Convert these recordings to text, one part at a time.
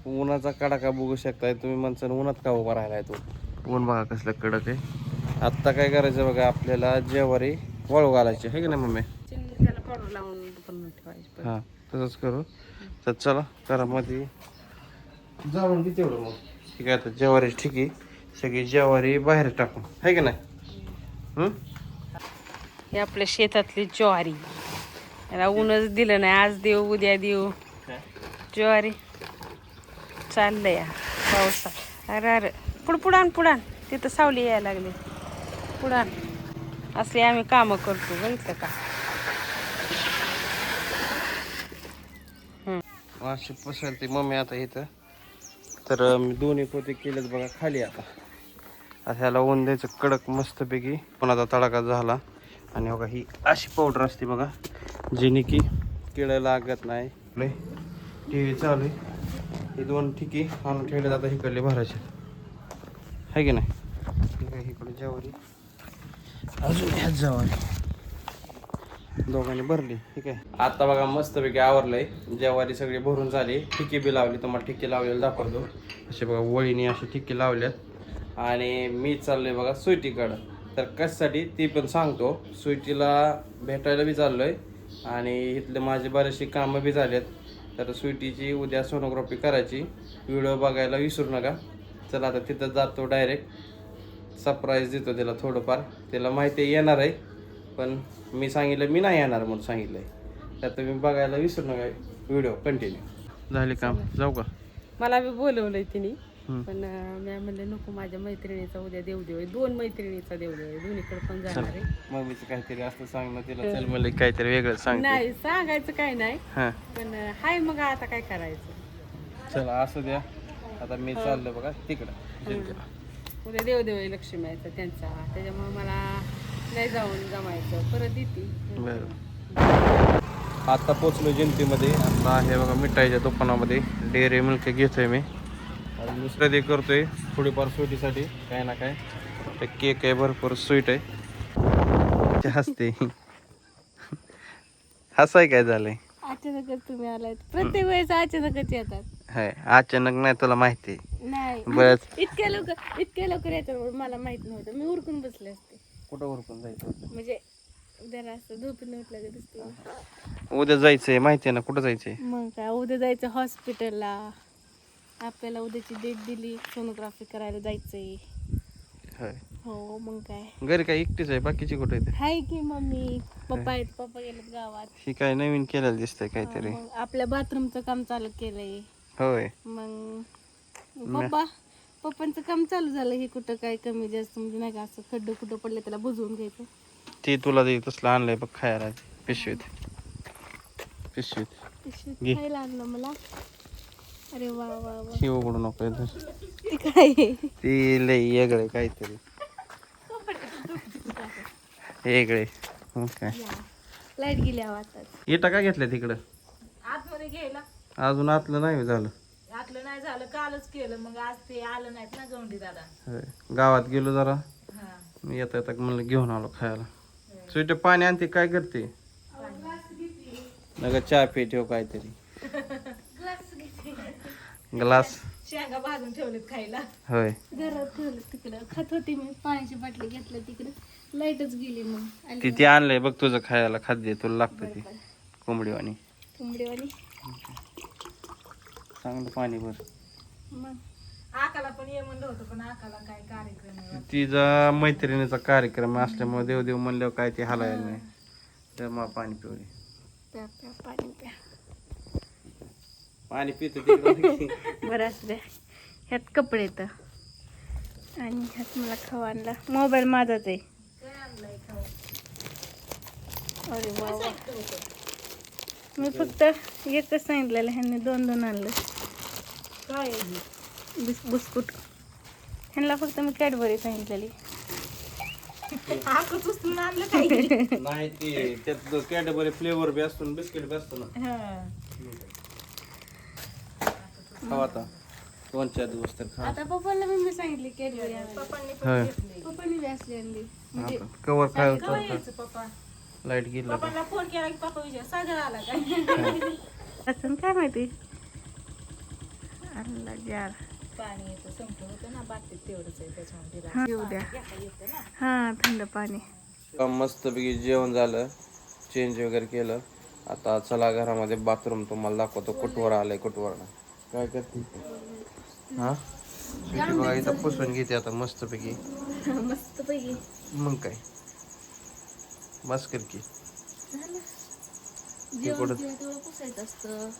उन्हाचा कडाका बघू शकताय तुम्ही. माणसानं उन्हात का उभा राहिलाय तो. ऊन बघा कसलं कडक आहे. आत्ता काय करायचं बघा, आपल्याला ज्वारी वाळू घालायची आहे की नाही मम्मी? त्याला पावडर लावून पण ठेवायची. हां तसंच करू. तर चला घरामध्ये जाऊन घे तेवढं मग. ठीक आहे, आता ज्वारी ठीक आहे, सगळी ज्वारी बाहेर टाकून आहे की नाही? हे आपल्या शेतातली ज्वारी. याला ऊनच दिलं नाही. आज देऊ उद्या देऊ. ज्वारी चाललंय या पावसात. अरे अरे पुढान तिथं सावली यायला लागली. पुढान असले आम्ही कामं करतो बघितलं का. अशी पसरते मम्मी आता इथं. तर मी दोन्ही पोते केलेत बघा खाली. आता ह्याला ऊन द्यायचं कडक मस्तपैकी. उन्हाचा तडाखा झाला. आणि बघा ही अशी पावडर असते बघा, जेणे की किडं लागत नाही. टी व्ही चालू आहे. हे दोन ठिकी आणून ठेवले जातात इकडले भरायचे आहे की नाही? ठीक आहे, इकडे ज्वारी अजून ह्याच ज्वारी दोघांनी भरली. ठीक आहे, आता बघा मस्तपैकी आवरलंय. ज्वारी सगळी भरून झाली. ठिकी बी लावली. तुम्हाला ठिकी लावलेलं दाखवतो. असे बघा वळीने असे ठिकी लावल्यात. आणि मी चाललोय बघा स्वीटीकडं. तर कशासाठी ती पण सांगतो. स्वीटीला भेटायला बी चाललोय आणि इथले माझे बरेचसे कामं बी झालेत. तर स्वीटीची उद्या सोनोग्राफी करायची. व्हिडिओ बघायला विसरू नका. चला आता तिथं जातो डायरेक्ट. सरप्राईज देतो तिला थोडंफार. तिला माहिती येणार आहे, पण मी सांगितलं मी नाही येणार म्हणून सांगितलंय. तर तुम्ही बघायला विसरू नका व्हिडिओ कंटिन्यू. झाले काम, जाऊ का? मला बी बोलवलंय तिने, पण मी म्हणले नको. माझ्या मैत्रिणीचा उद्या देवदेव आहे. 2 मैत्रिणीचा देवदेव आहे. दोन्हीकडे पण जाणार आहे. मम्मीचं काहीतरी असतं सांगणं तिला. चल म्हणलं काहीतरी वेगळं सांग. नाही सांगायचं काय नाही, हां पण हाय मग आता काय करायचं. चला असू द्या. आता मी चाललो बघा तिकडं. उद्या देवदेव आहे लक्ष्मीचा त्यांचा. त्याच्यामुळे मला नाही जाऊन जमायचं. परत येते. बरं, आता पोचलो जिंतीमध्ये. आता हे बघा मिठाईच्या दुकानामध्ये डेअरी मिल्क घेतोय मी. आणि दुसरं ते करतोय थोडीफार स्वीटीसाठी काय ना काय. ते केक आहे, भरपूर स्वीट आहे. हसते हसाय काय झालंय? अचानकच तुम्ही आलाय. प्रत्येक वेळेस अचानकच येतात. हाय अचानक नाही, तुला माहिती नाही बरंच. इतक्या लवकर येतात मला माहित नव्हतं. मी उरकून बसले असते. कुठं उरकून जायचं? म्हणजे जरा असं झोपून उठलं का दिसते. उद्या जायचंय माहिती आहे ना. कुठं जायचंय? मग काय उद्या जायचं हॉस्पिटलला. आपल्याला उद्याची डेट दिली. सोनोग्राफी करायला जायचंय. होय. हो मग काय. घरी काय एकटीच आहे? बाकीची कुठे आहेत? हाय की मम्मी पप्पा आहेत. पप्पा गेलेत गावात. ही काय नवीन केलेलं दिसतंय काहीतरी. मग आपल्या बाथरूमचं काम चालू केलंय. होय. मग पप्पांचं काम चालू झालं. हे कुठं काय कमी जास्त म्हणजे नाही का, असं खड्डं कुठं पडलं त्याला बुजवून घ्यायचं. ते तुला ते तसलं आणलंय बघ खायला पिशवीत. खायला आणलं मला. अरे वा वा वा. ही उघडू नको इथं. ते काय ती लई वेगळे काहीतरी वेगळे. काय लाईट गेली आता. इटा का घेतल्या तिकडं? आतमध्ये घ्यायला. अजून आतलं नाही झालं. आतलं नाही झालं, कालच केलं. मग आज ते आलं नाहीत ना गवंडी दादा. होय. गावात गेलो जरा. मी येता येता म्हणलं घेऊन आलो खायला. स्वीट पाणी आणते काय करते? नका चहा पी ठेव काहीतरी. ग्लास शेंगा भाजून ठेवलेत खायला. होय. घरात ठेवलं तिकडं. खात होती मी. पाण्याची बाटली घेतलं तिकडं. लाईटच गेली. मग किती आणलंय बघ तुझं खायला खाद्य. तुला लागतं ते कोंबडीवाणी. चांगलं पाणी भर. मग आकाला पण ये म्हणलं होतं, पण आकाला काय कार्यक्रम आहे. तिचा मैत्रिणीचा कार्यक्रम असल्यामुळे देव म्हणल्यावर काय ते हलायला नाही. त्यामुळे पाणी पिवले. प्या प्या पाणी प्या. पाणी पितो तिकडे. बरं असू द्या. ह्यात कपडे येतं आणि ह्यात मला खाऊ आणला. मोबाईल माझाच आहे. अरे वा वा. मी फक्त एकच सांगितलेलं, ह्यांनी 2 आणलं. काय बिस्कुट. ह्यांना फक्त मी कॅडबरी सांगितलेली. नाही ते त्यात कॅडबरी फ्लेवर बी असतो, बिस्किट बी असतो ना. खावा आता 2-4 दिवस तर खा. आता पप्पाला मी सांगितले कॅडबरी पप्पांनी बी असली आणली. म्हणजे कवर खायचं. लाईट गेली. पप्पाला फोन केला की पप्पा विचार सागर आला काय. असं काय माहिती. आणला जार. पाणी येतं संपलं होतं ना बाटलीत तेवढंच आहे त्याच्यामध्ये हा, येऊ द्या. येतं ना. हा थंड पाणी. मस्तपैकी जेवण झालं, चेंज वगैरे केलं. आता चला घरामध्ये बाथरूम तुम्हाला दाखवतो. कुठवर आलंय कुठवर नाही. काय करते हा शेवटी बघा इथं पुसून घेते आता मस्तपैकी. मस्त पैकी मग काय बस कर की जेवण केलं तेवढं पुसायचं असतं.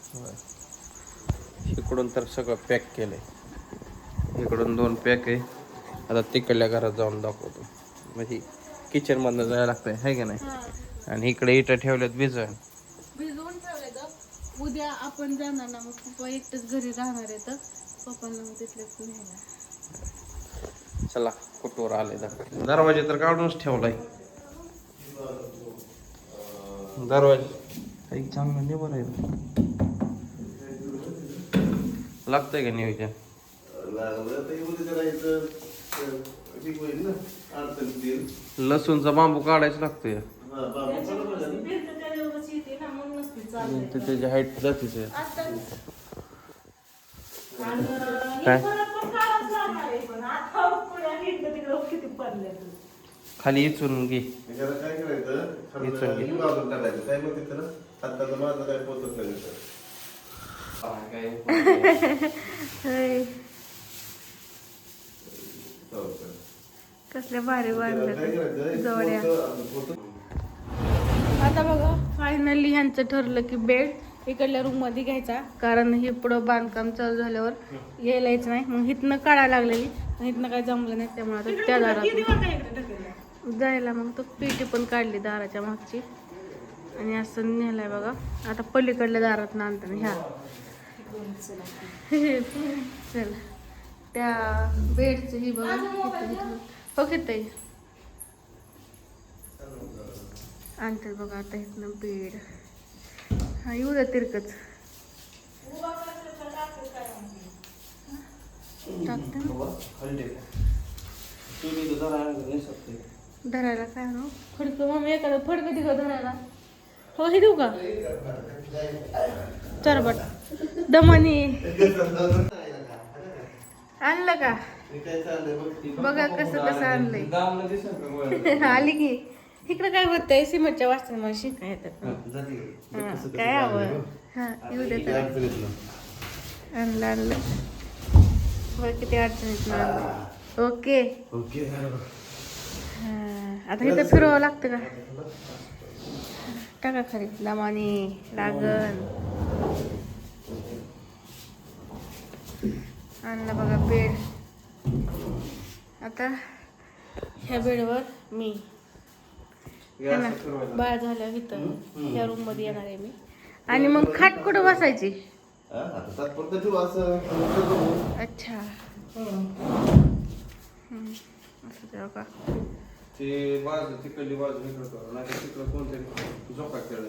इकडून तर सगळं पॅक केलंय. इकडून 2 पॅक आहे. आता तिकडल्या घरात जाऊन दाखवतो. म्हणजे किचन मधनं जायला लागतंय है का नाही. आणि इकडे इथं ठेवल्यात भिजवायला. भिजवून ठेवले तर उद्या आपण जाणार ना, मग पप्पा एकटंच घरी राहणार आहे तर पप्पांना मग तिथलेच न्यायला. चला कुठवर आले दरवाजा तर काढूनच ठेवलाय. दरवाजा एक चांगला निबर आहे. लागतंय का नियोजन. लसूणचा बांबू काढायचा लागतोय. त्याची हाईट जातीच आहे. काय खाली इचून घे. काय करायचं इचून घे. बाजूला टाकायचं काय मग तिथं हाताचा माझा काय पोचत नाही कसल्या भारी बांधलं काय करायचं जोड्या. आता बघा फायनली ह्यांचं ठरलं की बेड इकडल्या रूम मध्ये घ्यायचा, कारण हे पुढं बांधकाम चालू झाल्यावर यायलाच नाही. मग इथनं काढायला लागलेली, इथनं काय जमलं नाही, त्यामुळे आता त्या दारात जायला मग तो पेटी पण काढली दाराच्या मागची आणि असं नेलाय बघा. आता पलीकडल्या दारात नांदताना ह्या चल त्या बेडचं ही बघा हो घेत आणतात बघा. आता इथनं बेड हा येऊ द्या तिरकच टाकते धरायला काय ना फडकं. मग एखादं फडकं दिलं धरायला. हो हे देऊ का चरबट दमनी आणलं का बघा कसं कसं आणलंय. आली की इकडं काय होतंय सिमेंटच्या वाचन मला शिकाय येतात. काय हवं हा येऊ देत आणलं आणलं बघ किती अडचणीत आणलं. ओके आता इथं फिरवावं लागतं का. टाका खरी दमानी लागन. आणला बघा बेड. आता ह्या बेडवर मी बाळ झालं इथं ह्या रूम मध्ये येणार आहे मी. आणि मग खाट कुठं बसायची. अच्छा असं द्यावं का. ते बाजू तिकडली बाजू इकडं नाही तिकडं कोणतरी झोपा खेळ